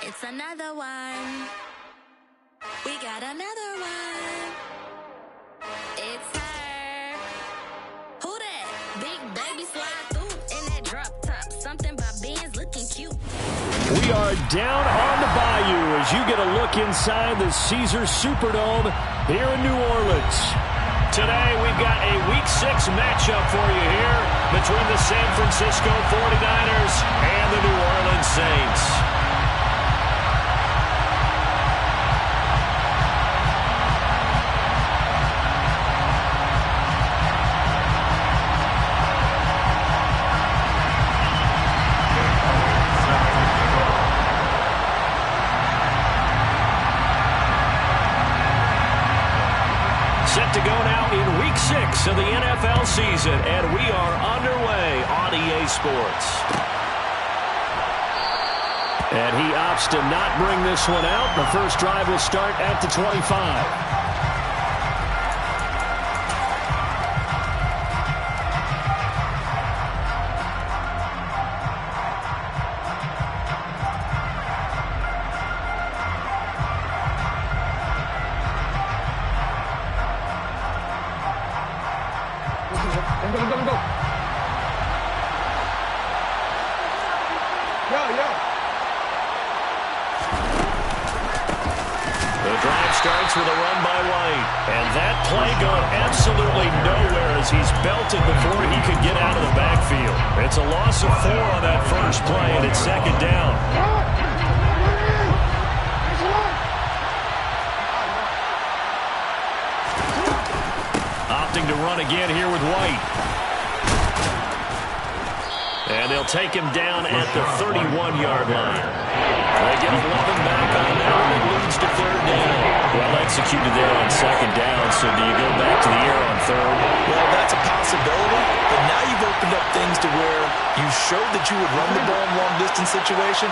It's another one. We got another one. It's her. Who that? Big baby slide through in that drop top. Something about Ben's looking cute. We are down on the bayou as you get a look inside the Caesars Superdome here in New Orleans. Today we've got a Week 6 matchup for you here between the San Francisco 49ers and the New Orleans Saints. Set to go now in Week 6 of the NFL season, and we are underway on EA Sports. And he opts to not bring this one out. The first drive will start at the 25. The drive starts with a run by White. And that play going absolutely nowhere as he's belted before he could get out of the backfield. It's a loss of 4 on that first play, and it's second down. Opting to run again here with White. And they'll take him down at the 31-yard line. They get 11 back on that one. It leads to third down. Well executed there on second down, so do you go back to the air on third? Well, that's a possibility, but now you've opened up things to where you showed that you would run the ball in long-distance situation.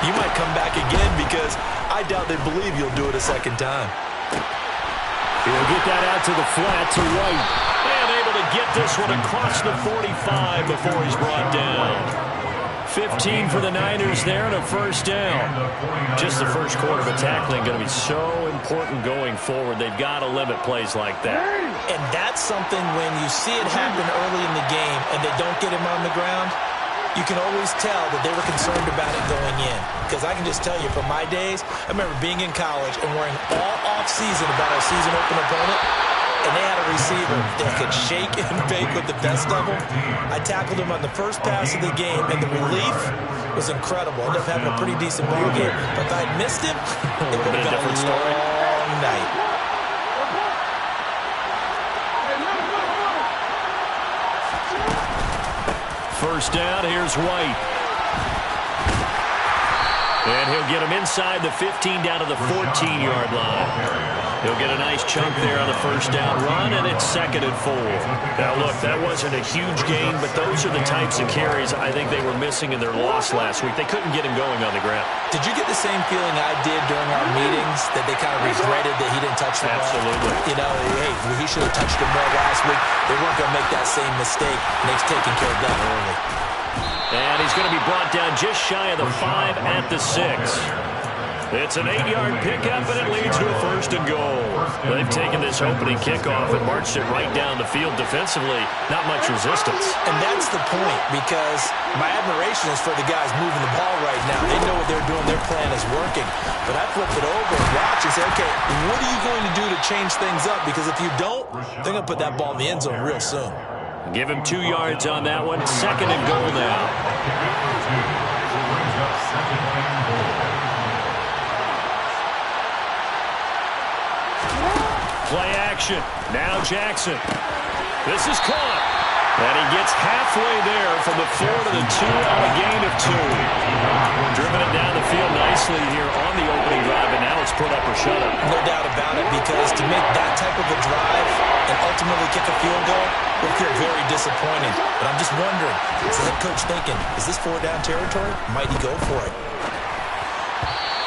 You might come back again because I doubt they believe you'll do it a second time. He'll get that out to the flat to White. And able to get this one across the 45 before he's brought down. 15 for the Niners there and a first down. Just the first quarter of tackling going to be so important going forward. They've got to limit plays like that. And that's something when you see it happen early in the game and they don't get him on the ground, you can always tell that they were concerned about it going in. Because I can just tell you from my days, I remember being in college and worrying all off-season about our season open opponent. And they had a receiver that could shake and bake with the best of them. I tackled him on the first pass of the game, and the relief was incredible. Ended up having a pretty decent ball game. But if I'd missed him, it would have been a long night. First down, here's White. And he'll get him inside the 15 down to the 14-yard line. He'll get a nice chunk there on the first down run, and it's 2nd and 4. Now, look, that wasn't a huge gain, but those are the types of carries I think they were missing in their loss last week. They couldn't get him going on the ground. Did you get the same feeling I did during our meetings, that they kind of regretted that he didn't touch the ball? Absolutely. You know, hey, he should have touched him more last week. They weren't going to make that same mistake, and they've taken care of that early. And he's going to be brought down just shy of the 5 at the 6. It's an 8-yard pickup, and it leads to a 1st and goal. They've taken this opening kickoff and marched it right down the field defensively. Not much resistance. And that's the point, because my admiration is for the guys moving the ball right now. They know what they're doing. Their plan is working. But I flip it over and watch and say, okay, what are you going to do to change things up? Because if you don't, they're going to put that ball in the end zone real soon. Give him 2 yards on that one. 2nd and goal now. Play action. Now Jackson. This is caught. And he gets halfway there from the 4 to the 2 on a gain of 2. Driven it down the field nicely here on the opening drive, and now it's put up or shut up. No doubt about it, because to make that type of a drive and ultimately kick a field goal will feel very disappointing. But I'm just wondering, is the head coach thinking, is this 4-down territory? Might he go for it?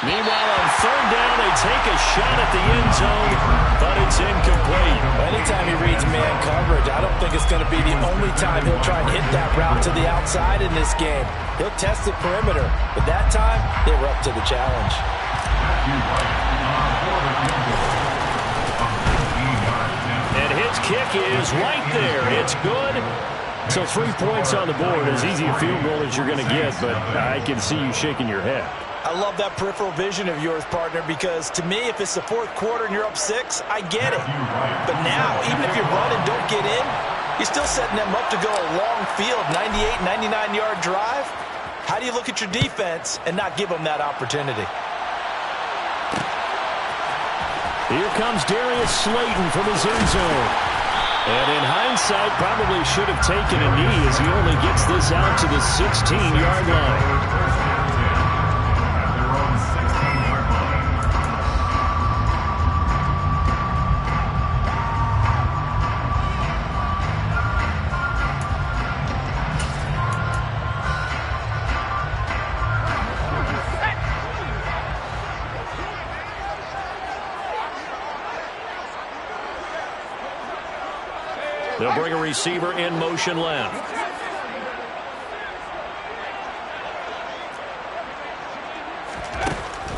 Meanwhile, on 3rd down, they they take a shot at the end zone, but it's incomplete. Anytime he reads man coverage, I don't think it's going to be the only time he'll try and hit that route to the outside in this game. He'll test the perimeter, but that time, they were up to the challenge. And his kick is right there. It's good. So 3 points on the board, as easy a field goal as you're going to get, but I can see you shaking your head. I love that peripheral vision of yours, partner, because to me, if it's the fourth quarter and you're up 6, I get it. But now, even if you run and don't get in, you're still setting them up to go a long field, 98, 99-yard drive. How do you look at your defense and not give them that opportunity? Here comes Darius Slayton from his end zone. And in hindsight, probably should have taken a knee as he only gets this out to the 16-yard line. They'll bring a receiver in motion left.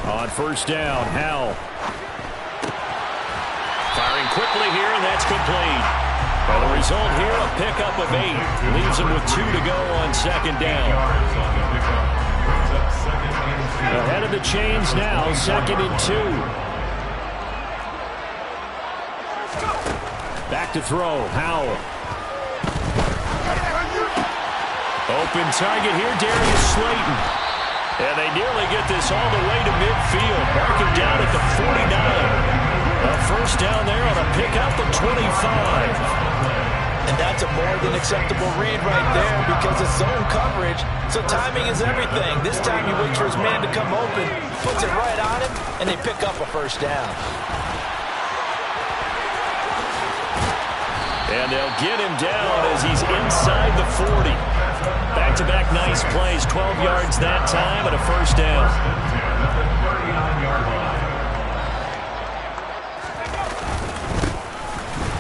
On first down, Howell. Firing quickly here, and that's complete. Well, the result here, a pickup of 8. Leaves him with 2 to go on second down. Ahead of the chains now, 2nd and 2. Back to throw, Howell. Open target here, Darius Slayton. And they nearly get this all the way to midfield. Marking down at the 49. A first down there on a pickup of 25. And that's a more than acceptable read right there because it's zone coverage, so timing is everything. This time he waits for his man to come open, puts it right on him, and they pick up a first down. And they'll get him down as he's inside the 40. Back-to-back nice plays, 12 yards that time and a first down.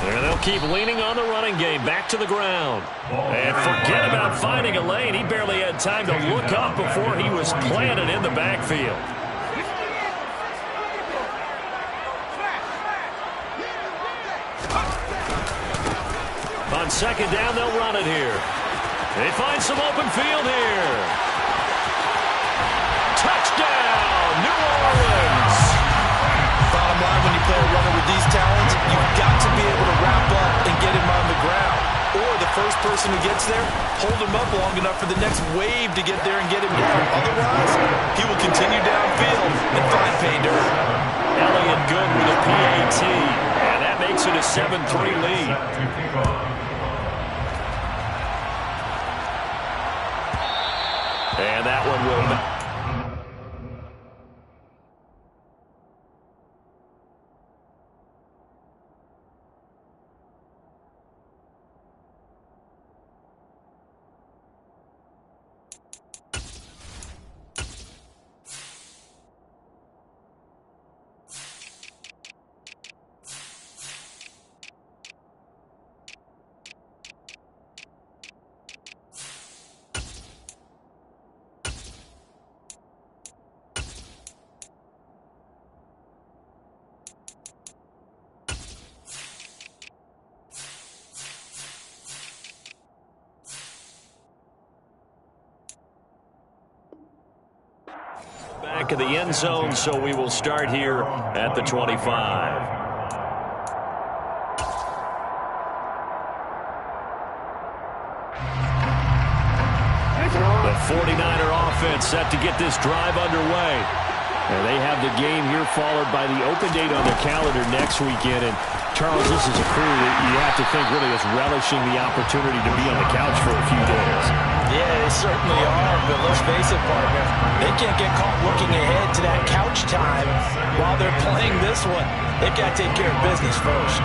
And they'll keep leaning on the running game, back to the ground. And forget about finding a lane. He barely had time to look up before he was planted in the backfield. On second down, they'll run it here. They find some open field here. Touchdown, New Orleans. Bottom line, when you play a runner with these talents, you've got to be able to wrap up and get him on the ground. Or the first person who gets there, hold him up long enough for the next wave to get there and get him down. Otherwise, he will continue downfield and find pay dirt. Elliott good with a PAT. And that makes it a 7-3 lead. And that one will not. Back of the end zone, so we will start here at the 25. The 49er offense set to get this drive underway. And they have the game here followed by the open date on their calendar next weekend. And Charles, this is a crew that you have to think really is relishing the opportunity to be on the couch for a few days. Yeah, they certainly are, but let's face it, partner. They can't get caught looking ahead to that couch time while they're playing this one. They've got to take care of business first.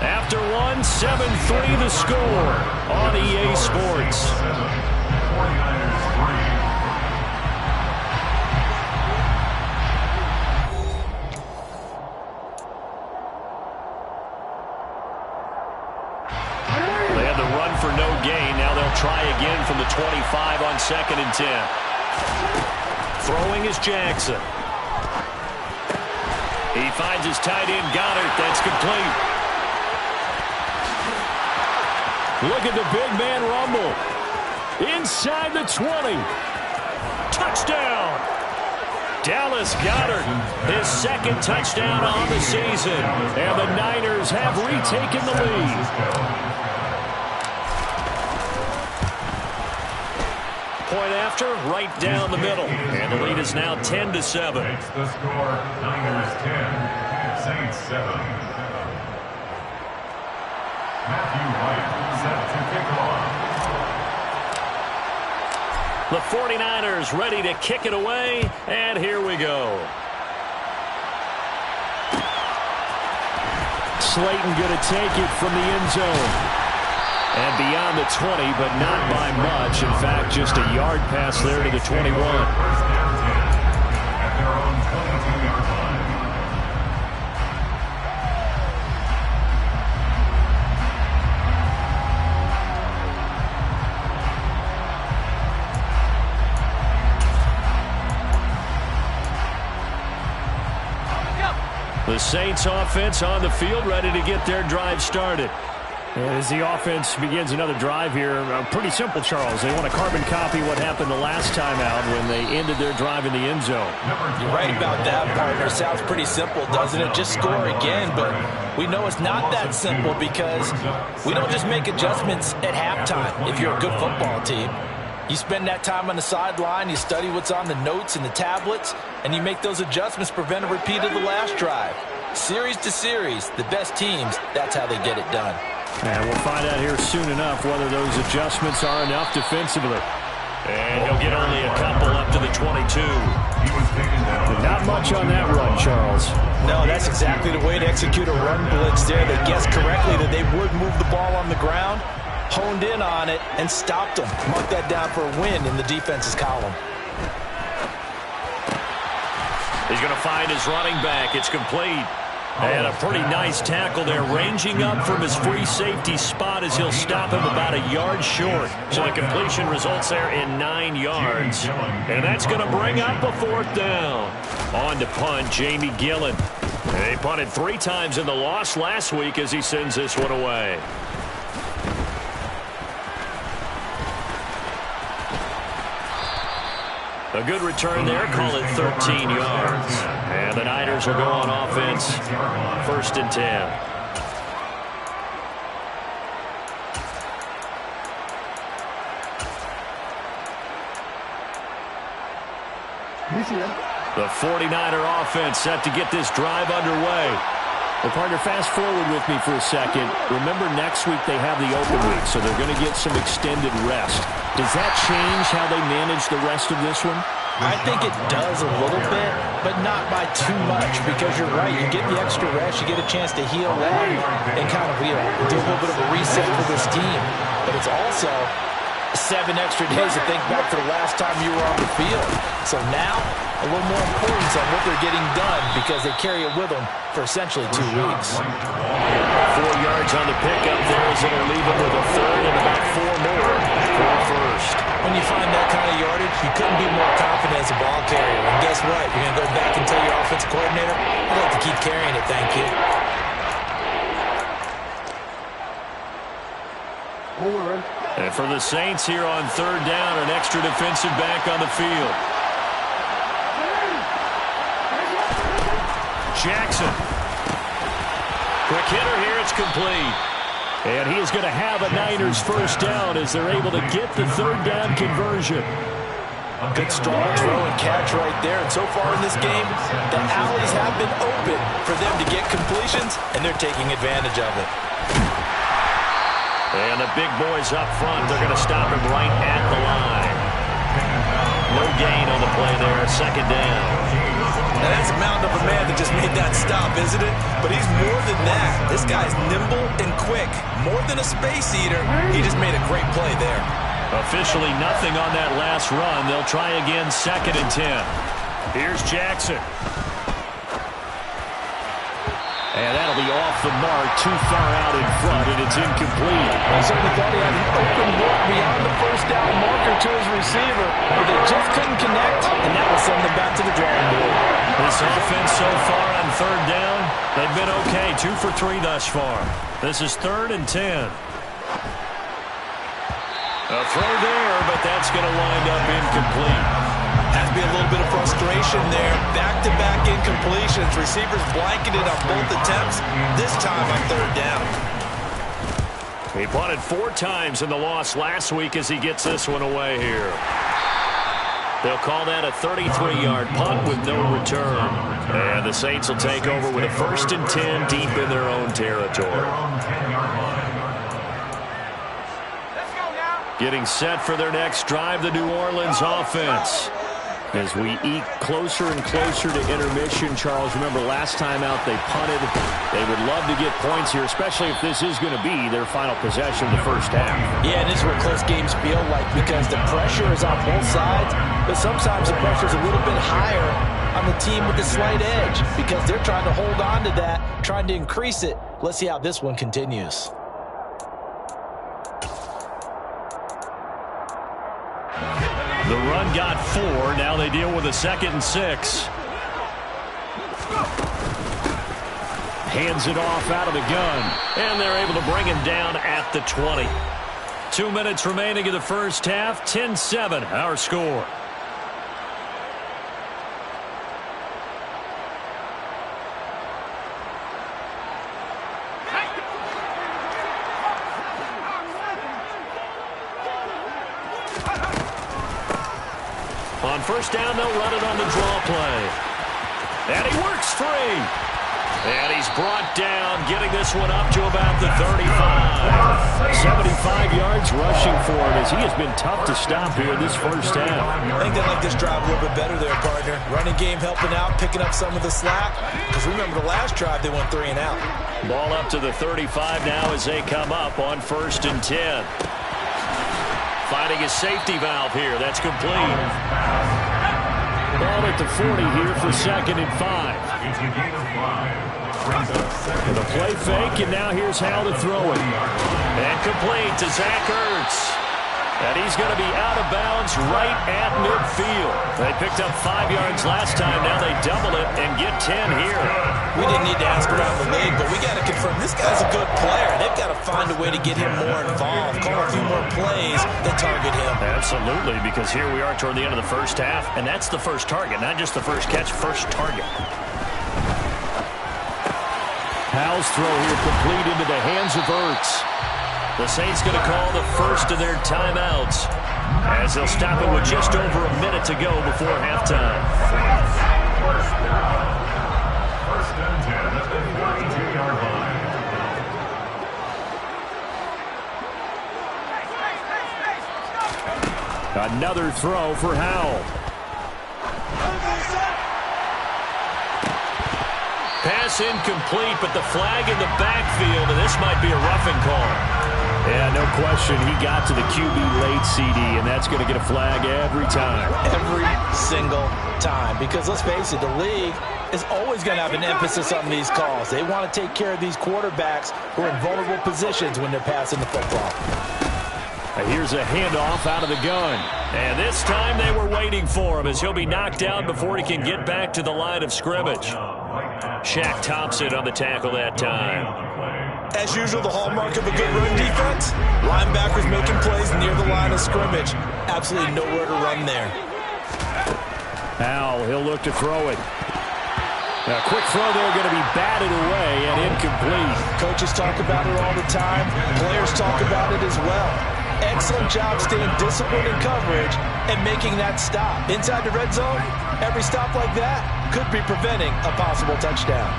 After one, 7-3 the score on EA Sports. attempt. Throwing is Jackson. He finds his tight end, Goddard. That's complete. Look at the big man rumble. Inside the 20. Touchdown. Dallas Goedert, his second touchdown on the season. And the Niners have retaken the lead. Point after, right down the middle. And the lead is now 10-7. The score, Niners 10, Saints 7. Matthew White set to kick off. The 49ers ready to kick it away, and here we go. Slayton going to take it from the end zone. And beyond the 20, but not by much. In fact, just a yard pass there to the 21. First down 10 at their own 22-yard line. The Saints offense on the field, ready to get their drive started. As the offense begins another drive here, pretty simple, Charles. They want to carbon copy what happened the last time out when they ended their drive in the end zone. You're right about that, partner. Sounds pretty simple, doesn't it? Just score again, but we know it's not that simple because we don't just make adjustments at halftime if you're a good football team. You spend that time on the sideline, you study what's on the notes and the tablets, and you make those adjustments, prevent a repeat of the last drive. Series to series, the best teams, that's how they get it done. And we'll find out here soon enough whether those adjustments are enough defensively. And he'll get only a couple up to the 22. He was taken down. Not much on that run, Charles. No, that's exactly the way to execute a run blitz there. They guessed correctly that they would move the ball on the ground, honed in on it, and stopped them. Mark that down for a win in the defense's column. He's going to find his running back. It's complete. And a pretty nice tackle there, ranging up from his free safety spot as he'll stop him about a yard short. So the completion results there in 9 yards. And that's going to bring up a 4th down. On to punt, Jamie Gillen. They punted 3 times in the loss last week as he sends this one away. A good return there, call it 13 yards. And the Niners will go on offense, 1st and 10. The 49er offense set to get this drive underway. Well, partner, fast forward with me for a second. Remember, next week they have the open week, so they're going to get some extended rest. Does that change how they manage the rest of this one? I think it does a little bit, but not by too much, because you're right. You get the extra rest, you get a chance to heal up and kind of do a little bit of a reset for this team. But it's also 7 extra days to think back to the last time you were on the field. So now, a little more importance on what they're getting done because they carry it with them for essentially 2 weeks. 4 yards on the pickup there as it'll leave them with a 3rd and about 4 more for a 1st. When you find that kind of yardage, you couldn't be more confident as a ball carrier. And guess what? You're going to go back and tell your offensive coordinator, I'd like to keep carrying it, thank you. And for the Saints here on 3rd down, an extra defensive back on the field. Jackson. Quick hitter here, it's complete. And he is going to have a Niners 1st down as they're able to get the 3rd down conversion. Good strong throw and catch right there. And so far in this game, the alleys have been open for them to get completions, and they're taking advantage of it. And the big boys up front, they're going to stop him right at the line. No gain on the play there, 2nd down. Now that's a mountain of a man that just made that stop, isn't it? But he's more than that. This guy's nimble and quick. More than a space eater, he just made a great play there. Officially nothing on that last run. They'll try again, 2nd and 10. Here's Jackson. And that'll be off the mark, too far out in front, and it's incomplete. I certainly thought he had an open look beyond the first down marker to his receiver, but they just couldn't connect, and that will send them back to the drawing board. This offense so far on third down, they've been okay, 2 for 3 thus far. This is 3rd and 10. A throw there, but that's going to wind up incomplete. Has to be a little bit of frustration there. Back-to-back incompletions. Receivers blanketed on both attempts, this time on third down. He punted 4 times in the loss last week as he gets this one away here. They'll call that a 33-yard punt with no return. And the Saints will take over with a 1st and 10 deep in their own territory. Getting set for their next drive, the New Orleans offense. As we eke closer and closer to intermission, Charles, remember last time out they punted. They would love to get points here, especially if this is going to be their final possession of the first half. Yeah, and this is what close games feel like because the pressure is on both sides, but sometimes the pressure is a little bit higher on the team with the slight edge because they're trying to hold on to that, trying to increase it. Let's see how this one continues. The run got 4. Now they deal with a 2nd and 6. Hands it off out of the gun. And they're able to bring him down at the 20. 2 minutes remaining in the first half. 10-7 our score. On first down, they'll run it on the draw play. And he works free. And he's brought down, getting this one up to about the 35. 75 yards rushing for him as he has been tough to stop here in this first half. I think they like this drive a little bit better there, partner. Running game helping out, picking up some of the slack. Because remember the last drive, they went 3 and out. Ball up to the 35 now as they come up on 1st and 10. Finding a safety valve here. That's complete. Ball at the 40 here for 2nd and 5. With a play fake, and now here's Howell to throw it. And complete to Zach Ertz. And he's going to be out of bounds right at midfield. They picked up 5 yards last time. Now they double it and get 10 here. We didn't need to ask around the league, but we got to confirm this guy's a good player. They've got to find a way to get him more involved, call a few more plays that target him. Absolutely, because here we are toward the end of the first half, and that's the first target, not just the first catch, first target. Howell's throw here complete into the hands of Ertz. The Saints going to call the first of their timeouts as they'll stop it with just over a minute to go before halftime. First and 10 at the 42-yard line. Another throw for Howell. Pass incomplete, but the flag in the backfield, and this might be a roughing call. Yeah, no question. He got to the QB late, CD, and that's going to get a flag every time. Every single time. Because let's face it, the league is always going to have an emphasis on these calls. They want to take care of these quarterbacks who are in vulnerable positions when they're passing the football. Here's a handoff out of the gun. And this time they were waiting for him as he'll be knocked down before he can get back to the line of scrimmage. Shaq Thompson on the tackle that time. As usual, the hallmark of a good run defense, linebackers making plays near the line of scrimmage. Absolutely nowhere to run there. Howell, he'll look to throw it. A quick throw there, going to be batted away and incomplete. Coaches talk about it all the time. Players talk about it as well. Excellent job staying disciplined in coverage and making that stop. Inside the red zone, every stop like that could be preventing a possible touchdown.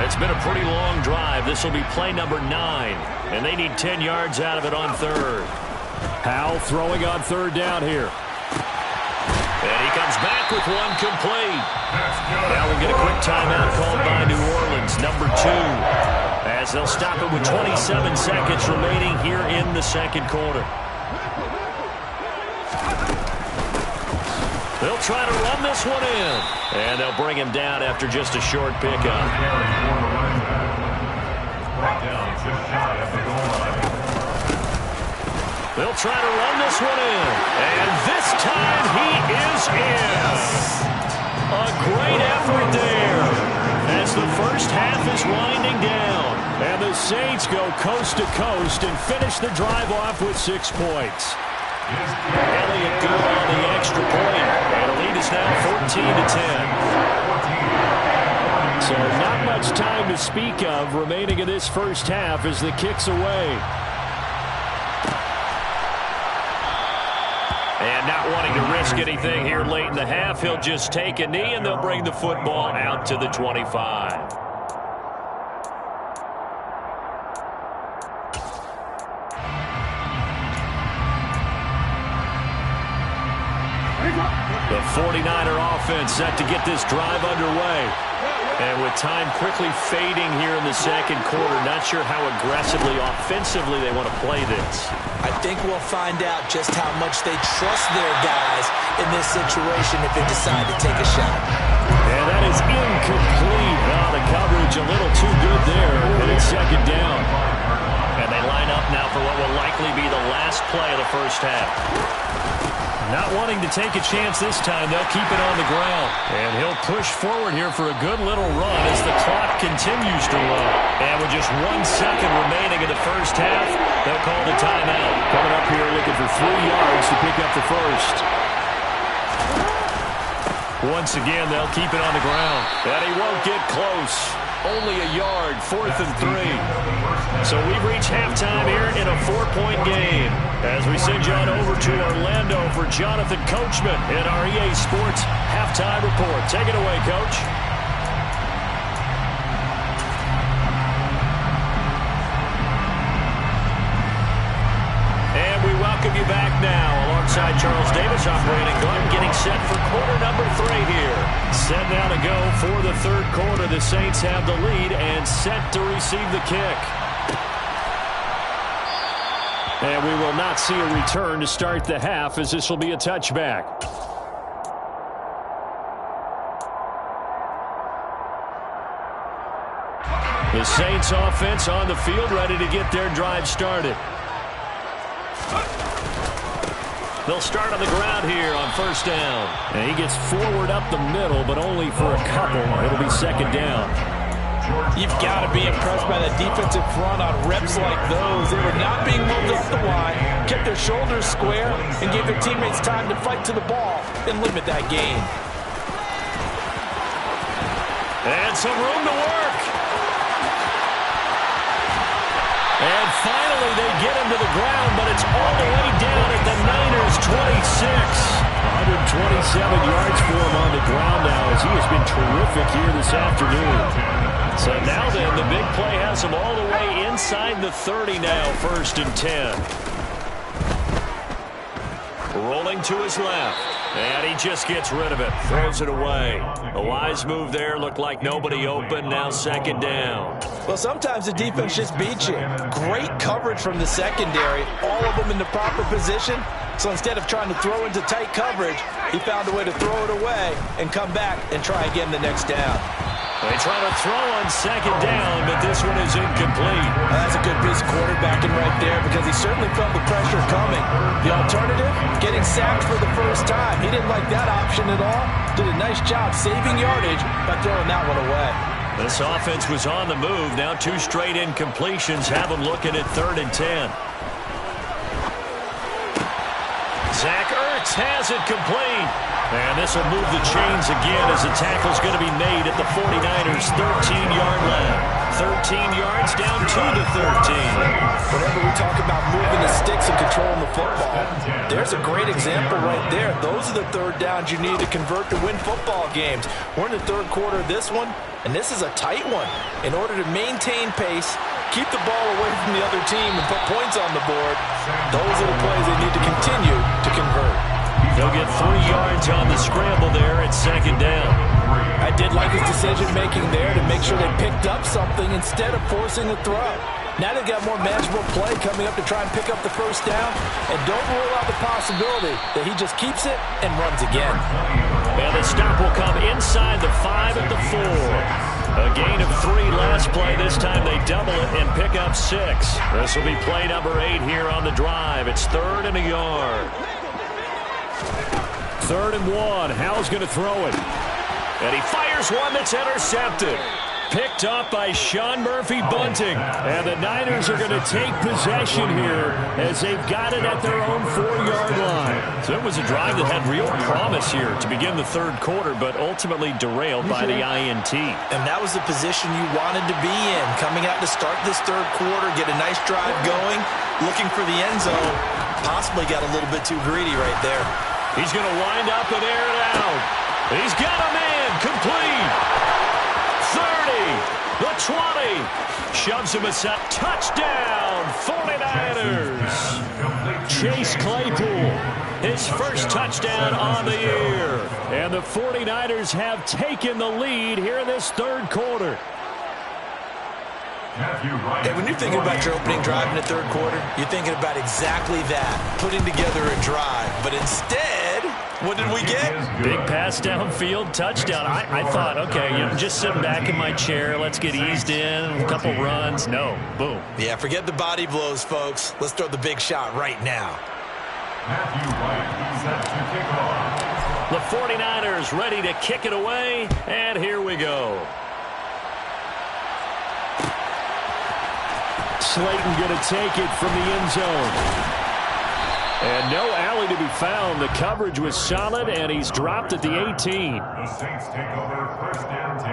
It's been a pretty long drive. This will be play number 9, and they need 10 yards out of it on third. Howell throwing on third down here. And he comes back with one complete. Now we'll get a quick timeout called by New Orleans, number 2, as they'll stop it with 27 seconds remaining here in the second quarter. They'll try to run this one in. And they'll bring him down after just a short pickup. They'll try to run this one in. And this time he is in. A great effort there as the first half is winding down. And the Saints go coast to coast and finish the drive off with 6 points. Elliott good on the extra point. And the lead is now 14-10. So not much time to speak of remaining in this first half as the kick's away. And not wanting to risk anything here late in the half, he'll just take a knee and they'll bring the football out to the 25. The 49er offense set to get this drive underway. And with time quickly fading here in the second quarter, not sure how aggressively, offensively they want to play this. I think we'll find out just how much they trust their guys in this situation if they decide to take a shot. And that is incomplete. Well, the coverage a little too good there, and it's second down. And they line up now for what will likely be the last play of the first half. Not wanting to take a chance this time, they'll keep it on the ground. And he'll push forward here for a good little run as the clock continues to run. And with just 1 second remaining in the first half, they'll call the timeout. Coming up here looking for 3 yards to pick up the first. Once again, they'll keep it on the ground. And he won't get close. Only a yard, 4th and 3. So we've reached halftime here in a 4-point game. As we send you on over to Orlando for Jonathan Coachman in our EA Sports Halftime Report. Take it away, Coach. And we welcome you back now alongside Charles Davis, operating gun, getting set for quarter number 3 here. Set now to go for the third quarter. The Saints have the lead and set to receive the kick. And we will not see a return to start the half as this will be a touchback. The Saints offense on the field ready to get their drive started. They'll start on the ground here on first down. And he gets forward up the middle, but only for a couple. It'll be second down. You've got to be impressed by the defensive front on reps like those. They were not being moved off the line, kept their shoulders square, and gave their teammates time to fight to the ball and limit that gain. And some room to work. And finally they get him to the ground, but it's all the way down at the Niners' 26. 127 yards for him on the ground now as he has been terrific here this afternoon. So now then, the big play has him all the way inside the 30 now, 1st and 10. Rolling to his left. And he just gets rid of it. Throws it away. A wise move there. Looked like nobody open. Now second down. Well, sometimes the defense just beats you. Great coverage from the secondary. All of them in the proper position. So instead of trying to throw into tight coverage, he found a way to throw it away and come back and try again the next down. They try to throw on second down, but this one is incomplete. That's a good piece of quarterbacking right there because he certainly felt the pressure coming. The alternative, getting sacked for the first time. He didn't like that option at all. Did a nice job saving yardage by throwing that one away. This offense was on the move. Now 2 straight incompletions have them looking at 3rd and 10. Zach Ertz has it complete. And this will move the chains again as the tackle's going to be made at the 49ers' 13-yard line. 13 yards down to the 13. Whenever we talk about moving the sticks and controlling the football, there's a great example right there. Those are the third downs you need to convert to win football games. We're in the third quarter of this one, and this is a tight one. In order to maintain pace, keep the ball away from the other team, and put points on the board, those are the plays they need to continue to convert. They'll get 3 yards on the scramble there at second down. I did like his decision-making there to make sure they picked up something instead of forcing the throw. Now they've got more manageable play coming up to try and pick up the first down, and don't rule out the possibility that he just keeps it and runs again. And the stop will come inside the 5 at the 4. A gain of 3 last play. This time they double it and pick up 6. This will be play number 8 here on the drive. It's 3rd and a yard. 3rd and 1. Howell's going to throw it. And he fires one that's intercepted. Picked up by Sean Murphy-Bunting. And the Niners are going to take possession here as they've got it at their own 4-yard line. So it was a drive that had real promise here to begin the 3rd quarter, but ultimately derailed by the INT. And that was the position you wanted to be in. Coming out to start this 3rd quarter, get a nice drive going, looking for the end zone. Possibly got a little bit too greedy right there. He's going to wind up and air it out. He's got a man complete. 30, the 20, shoves him aside. Touchdown, 49ers. Chase Claypool, his first touchdown on the year. And the 49ers have taken the lead here in this 3rd quarter. Hey, when you're thinking about your opening drive in the 3rd quarter, you're thinking about exactly that, putting together a drive. But instead, what did we get? Big pass downfield, touchdown. I thought, okay, just sitting back in my chair, let's get eased in, a couple runs. No, boom. Yeah, forget the body blows, folks. Let's throw the big shot right now. Matthew Wright is set to kick off. The 49ers ready to kick it away, and here we go. Slayton going to take it from the end zone. And no alley to be found. The coverage was solid, and he's dropped at the 18. The Saints take over 1st and 10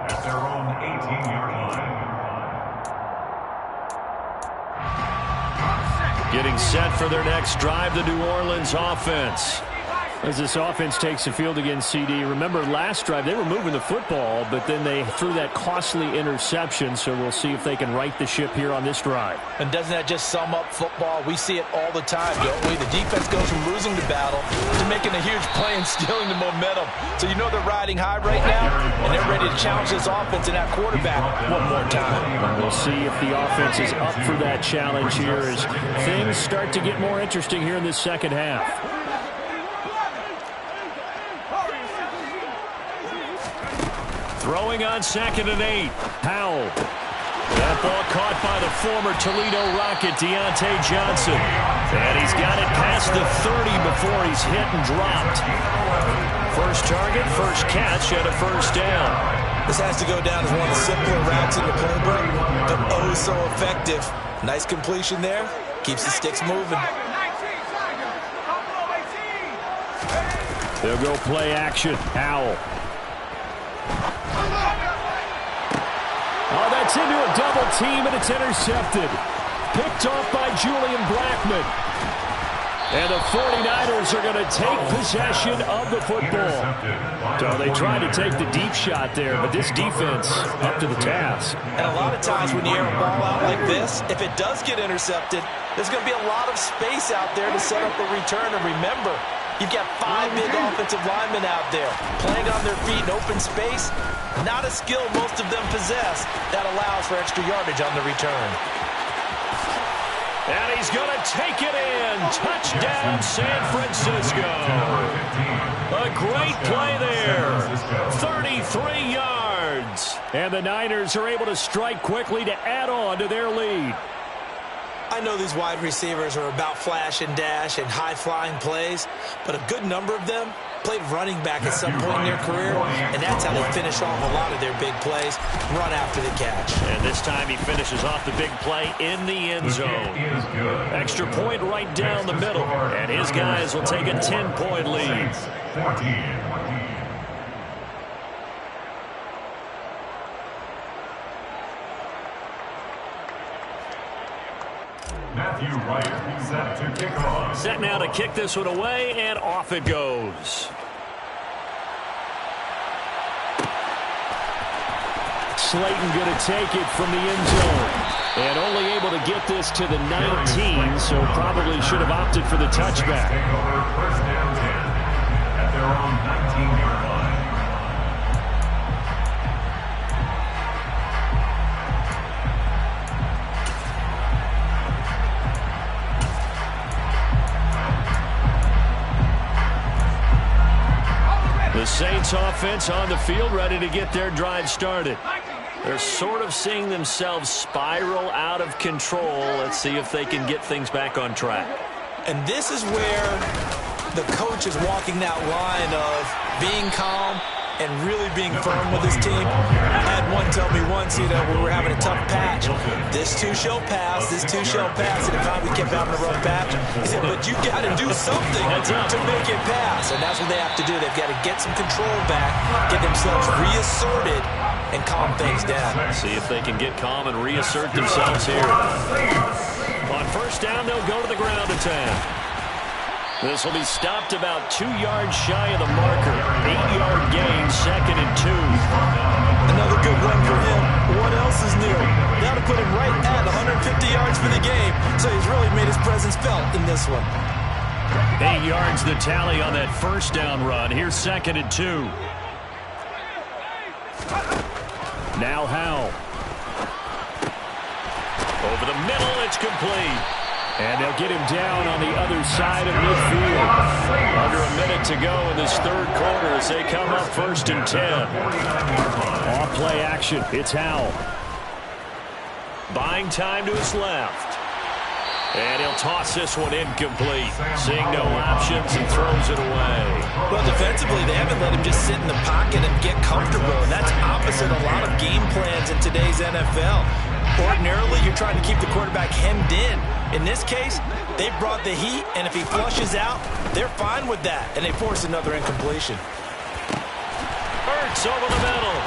at their own 18-yard line. Getting set for their next drive, the New Orleans offense. As this offense takes the field against CD, remember last drive they were moving the football, but then they threw that costly interception, so we'll see if they can right the ship here on this drive. And doesn't that just sum up football? We see it all the time, don't we? The defense goes from losing the battle to making a huge play and stealing the momentum. So you know they're riding high right now, and they're ready to challenge this offense and that quarterback one more time. We'll see if the offense is up for that challenge here as things start to get more interesting here in this 2nd half. Throwing on 2nd and 8. Howell. That ball caught by the former Toledo Rocket, Deontay Johnson. And he's got it past the 30 before he's hit and dropped. First target, first catch, and a 1st down. This has to go down as one of the simpler routes in the playbook, but oh so effective. Nice completion there. Keeps the sticks moving. They'll go play action. Howell. Oh, that's into a double team, and it's intercepted. Picked off by Julian Blackmon. And the 49ers are going to take possession of the football. So they tried to take the deep shot there, but this defense up to the task. And a lot of times when you air a ball out like this, if it does get intercepted, there's going to be a lot of space out there to set up a return. And remember, you've got 5 big offensive linemen out there playing on their feet in open space. Not a skill most of them possess that allows for extra yardage on the return. And he's going to take it in. Touchdown, San Francisco. A great play there. 33 yards. And the Niners are able to strike quickly to add on to their lead. I know these wide receivers are about flash and dash and high-flying plays, but a good number of them played running back at some point in their career, and that's how they finish off a lot of their big plays, run after the catch. And this time he finishes off the big play in the end zone. Extra point right down the middle, and his guys will take a 10-point lead. 14. Matthew Wright set to kick off. Set now to kick this one away, and off it goes. Slayton going to take it from the end zone. And only able to get this to the 19, so probably should have opted for the touchback. Take over 1st and 10 at their own 19-yard line. The Saints offense on the field, ready to get their drive started. They're sort of seeing themselves spiral out of control. Let's see if they can get things back on track. And this is where the coach is walking that line of being calm and really being firm with his team. I had one tell me once, when we were having a tough patch, this too shall pass, this too shall pass. And if not, we kept having a rough patch. He said, but you got to do something to make it pass. And that's what they have to do. They've got to get some control back, get themselves reasserted, and calm things down. See if they can get calm and reassert themselves here. On first down, they'll go to the ground attack. This will be stopped about 2 yards shy of the marker. 8-yard gain, 2nd and 2. Another good run for him. What else is new? That'll put him right at 150 yards for the game. So he's really made his presence felt in this one. 8 yards the tally on that first down run. Here's 2nd and 2. Now Howell. Over the middle, it's complete. And they'll get him down on the other side of midfield. Under a minute to go in this third quarter as they come up 1st and 10. Off play action. It's Howell. Buying time to his left. And he'll toss this one incomplete. Seeing no options and throws it away. Well, defensively, they haven't let him just sit in the pocket and get comfortable. And that's opposite a lot of game plans in today's NFL. Ordinarily, you're trying to keep the quarterback hemmed in. In this case, they brought the heat, and if he flushes out, they're fine with that, and they force another incompletion. Hurts over the middle.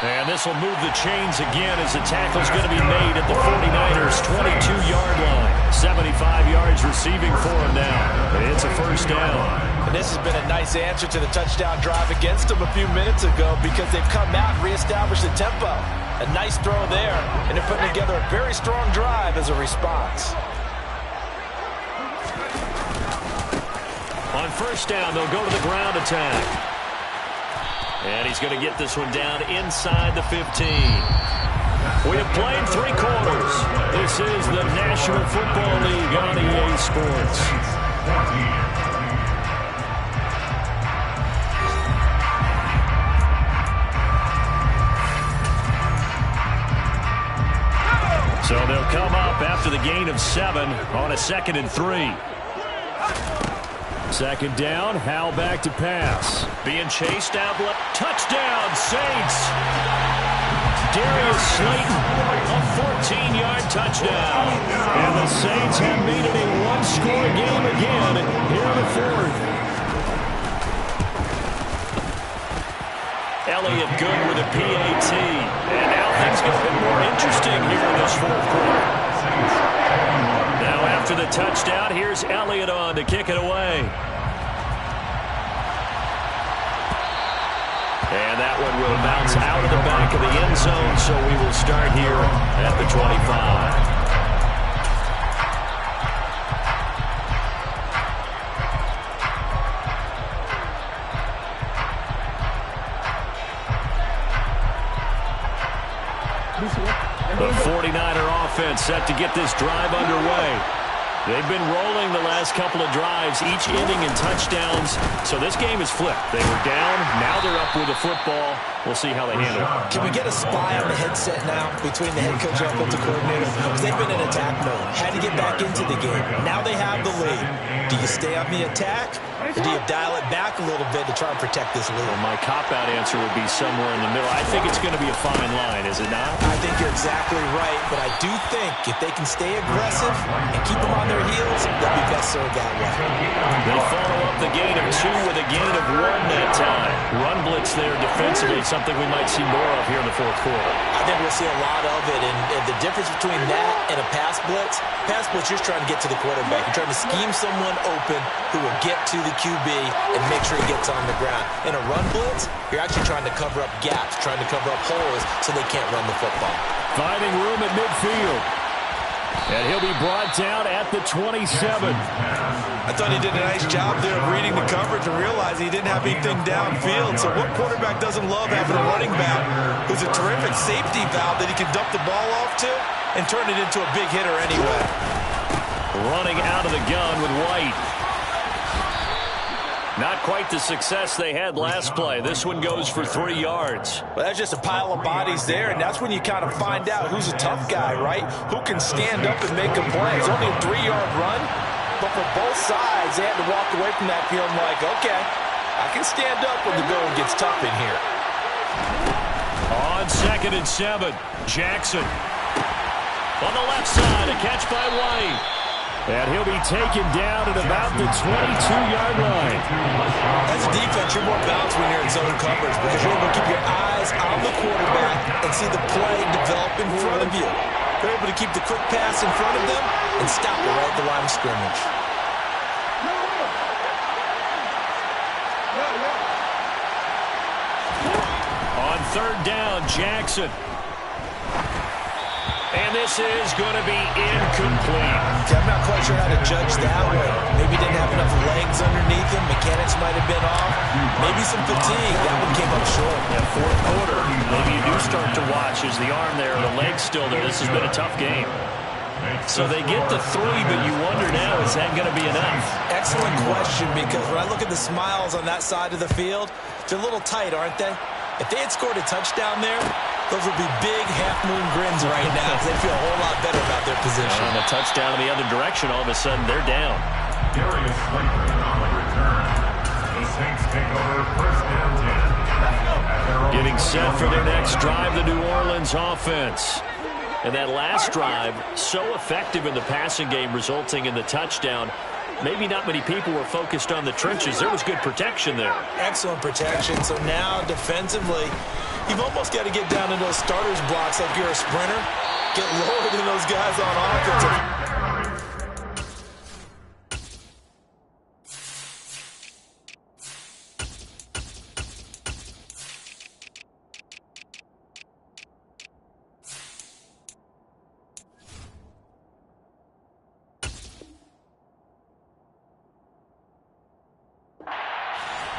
And this will move the chains again as the tackle's going to be made at the 49ers' 22-yard line. 75 yards receiving for him now. It's a first down. And this has been a nice answer to the touchdown drive against them a few minutes ago because they've come out and reestablished the tempo. A nice throw there, and they're putting together a very strong drive as a response. On first down, they'll go to the ground attack. And he's going to get this one down inside the 15. We have played 3 quarters. This is the National Football League on EA Sports. So they'll come up after the gain of 7 on a 2nd and 3. 2nd down, Howell back to pass. Being chased out left. Touchdown, Saints! Darius Slayton, a 14-yard touchdown. And the Saints have made it a one-score game again here in the 4th. Elliott good with a PAT. And now things get a bit more interesting here in this 4th quarter. Now after the touchdown, here's Elliott on to kick it away. And that one will bounce out of the back of the end zone, so we will start here at the 25. The 49er offense set to get this drive underway. They've been rolling the last couple of drives, each inning in touchdowns. So this game is flipped. They were down. Now they're up with the football. We'll see how they handle it. Can we get a spy on the headset now between the head coach and offensive coordinator? Because they've been in attack mode. Had to get back into the game. Now they have the lead. Do you stay on the attack? Or do you dial it back a little bit to try and protect this lead? Well, my cop-out answer would be somewhere in the middle. I think it's going to be a fine line, is it not? I think you're exactly right, but I do think if they can stay aggressive and keep them on their heels, they'll be best served that way. They follow up the gain of 2 with a gain of 1 that time. Run blitz there defensively, something we might see more of here in the 4th quarter. I think we'll see a lot of it, and the difference between that and a pass blitz, you're just trying to get to the quarterback. You're trying to scheme someone open who will get to the QB and make sure he gets on the ground. In a run blitz, you're actually trying to cover up gaps, trying to cover up holes so they can't run the football. Finding room at midfield. And he'll be brought down at the 27. I thought he did a nice job there of reading the coverage and realizing he didn't have anything downfield. So what quarterback doesn't love having a running back who's a terrific safety valve that he can dump the ball off to and turn it into a big hitter anyway. Running out of the gun with White. Not quite the success they had last play. This one goes for 3 yards. Well, that's just a pile of bodies there, and that's when you kind of find out who's a tough guy, right? Who can stand up and make a play. It's only a 3-yard run, but for both sides, they had to walk away from that feeling like, okay, I can stand up when the going gets tough in here. On 2nd and 7, Jackson. On the left side, a catch by White. And he'll be taken down at about the 22-yard line. As a defense, you're more balanced when you're in zone coverage because you're able to keep your eyes on the quarterback and see the play develop in front of you. They're able to keep the quick pass in front of them and stop it right at the line of scrimmage. On 3rd down, Jackson. And this is going to be incomplete. I'm not quite sure how to judge that one. Maybe he didn't have enough legs underneath him. Mechanics might have been off. Maybe some fatigue. That one came up short. Yeah, 4th quarter. Maybe you do start to watch. Is the arm there, the leg's still there? This has been a tough game. So they get the 3, but you wonder now, is that going to be enough? Excellent question, because when I look at the smiles on that side of the field, they're a little tight, aren't they? If they had scored a touchdown there, those would be big half-moon grins right now because they feel a whole lot better about their position. And a touchdown in the other direction, all of a sudden they're down. Darius Slayton on the return. The Saints take over 1st and 10. Getting set for their next drive, the New Orleans offense. And that last drive, so effective in the passing game, resulting in the touchdown. Maybe not many people were focused on the trenches. There was good protection there. Excellent protection. So now defensively, you've almost got to get down in those starters blocks like you're a sprinter. Get lower than those guys on offense.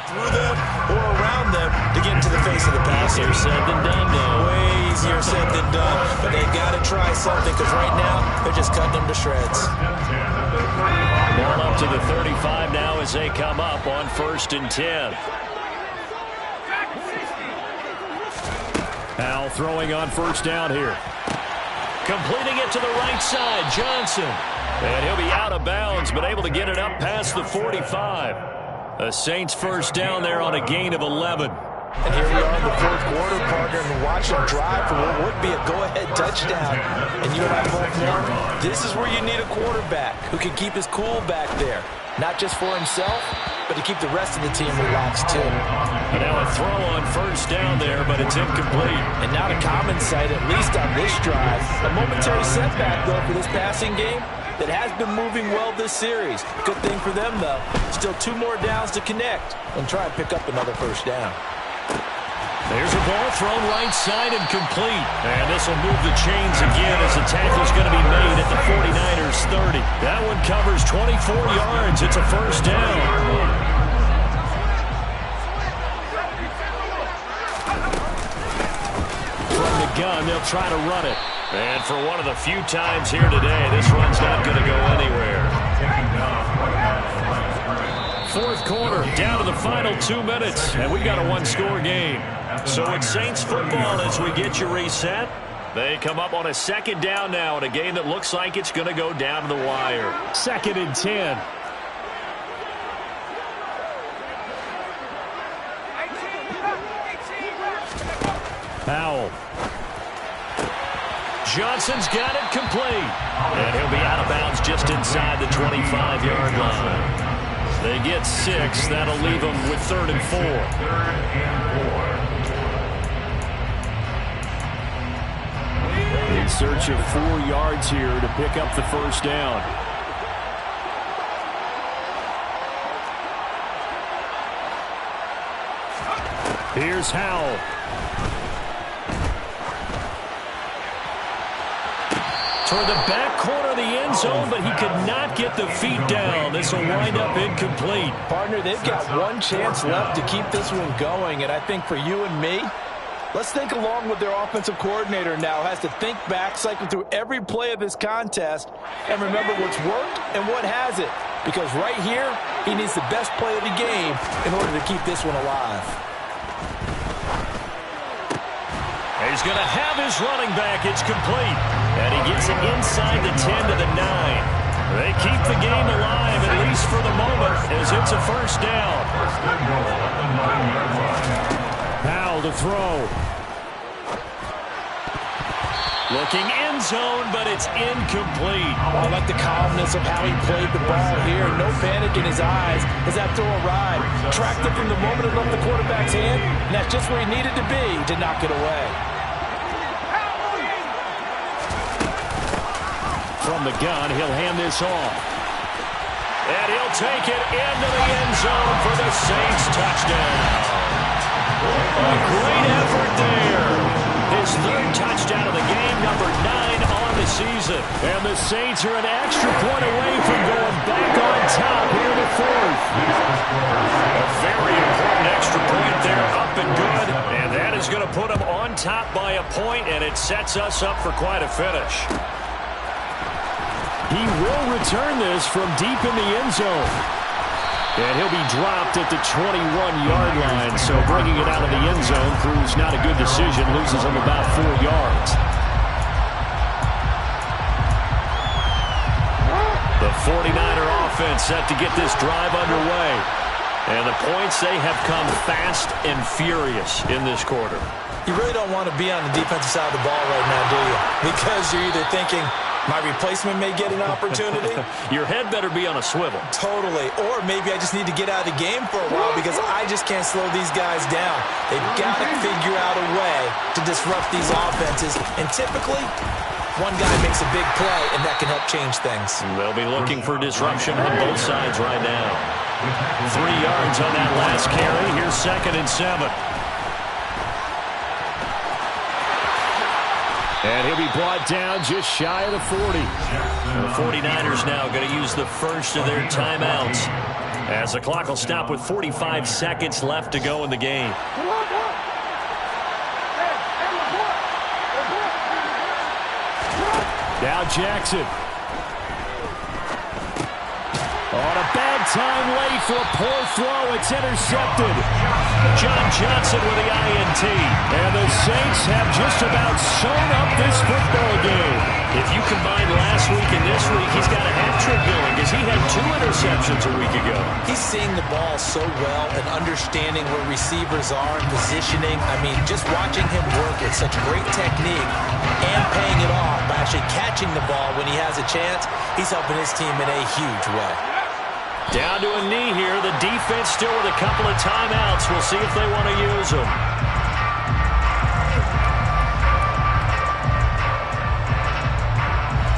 Through them or around them to get into the face of the pass. Easier said than done, though. Way easier said than done. But they got to try something because right now they're just cutting them to shreds. Ball up to the 35 now as they come up on 1st and 10. Al throwing on 1st down here. Completing it to the right side, Johnson. And he'll be out of bounds, but able to get it up past the 45. The Saints 1st down there on a gain of 11. And here we are in the 4th quarter, partner, and watch them drive for what would be a go-ahead touchdown. And you and I both know this is where you need a quarterback who can keep his cool back there. Not just for himself, but to keep the rest of the team relaxed, too. And now a throw on 1st down there, but it's incomplete. And not a common sight, at least on this drive. A momentary setback, though, for this passing game that has been moving well this series. Good thing for them, though. Still 2 more downs to connect and try and pick up another 1st down. There's a ball thrown right side and complete. And this will move the chains again as the tackle's going to be made at the 49ers 30. That one covers 24 yards. It's a 1st down. From the gun, they'll try to run it. And for one of the few times here today, this run's not going to go anywhere. 4th quarter, down to the final 2 minutes, and we've got a 1-score game. So it's Saints football as we get you reset. They come up on a 2nd down now in a game that looks like it's going to go down to the wire. 2nd and 10. Powell. Johnson's got it complete. And he'll be out of bounds just inside the 25-yard line. They get 6. That'll leave them with 3rd and 4. In search of 4 yards here to pick up the 1st down. Here's Howell. Toward the back corner of the end zone, but he could not get the feet down. This will wind up incomplete. Partner, they've got one chance left to keep this one going, and I think for you and me, let's think along with their offensive coordinator now. Has to think back, cycle through every play of this contest, and remember what's worked and what hasn't. Because right here, He needs the best play of the game in order to keep this one alive. He's going to have his running back. It's complete. And he gets it inside the 10 to the 9. They keep the game alive, at least for the moment, as it's a first down. First and goal at the 9-yard line. Powell to throw. Looking end zone, but it's incomplete. Oh, I like the calmness of how he played the ball here. No panic in his eyes as that throw arrived. Tracked it from the moment it left the quarterback's hand, and that's just where he needed to be to knock it away. From the gun, he'll hand this off. And he'll take it into the end zone for the Saints touchdown. A great effort there. His third touchdown of the game, number 9 on the season. And the Saints are an extra point away from going back on top here in the fourth. A very important extra point there, up and good. And that is going to put them on top by a point, and it sets us up for quite a finish. He will return this from deep in the end zone. And he'll be dropped at the 21-yard line, so bringing it out of the end zone proves not a good decision, loses him about 4 yards. The 49er offense set to get this drive underway. And the points, they have come fast and furious in this quarter. You really don't want to be on the defensive side of the ball right now, do you? Because you're either thinking, my replacement may get an opportunity. Your head better be on a swivel. Totally. Or maybe I just need to get out of the game for a while because I just can't slow these guys down. They've got to figure out a way to disrupt these offenses. And typically, one guy makes a big play, and that can help change things. They'll be looking for disruption on both sides right now. 3 yards on that last carry. Here's 2nd and 7. And he'll be brought down just shy of the 40. The 49ers now going to use the first of their timeouts as the clock will stop with 45 seconds left to go in the game. Now Jackson. On a bad time late for a poor throw. It's intercepted. John Johnson with the INT. And the Saints have just about sewn up this football game. If you combine last week and this week, he's got a hat-trick going because he had 2 interceptions a week ago. He's seeing the ball so well and understanding where receivers are and positioning. I mean, just watching him work with such great technique and paying it off by actually catching the ball when he has a chance, he's helping his team in a huge way. Down to a knee here. The defense still with a couple of timeouts. We'll see if they want to use them.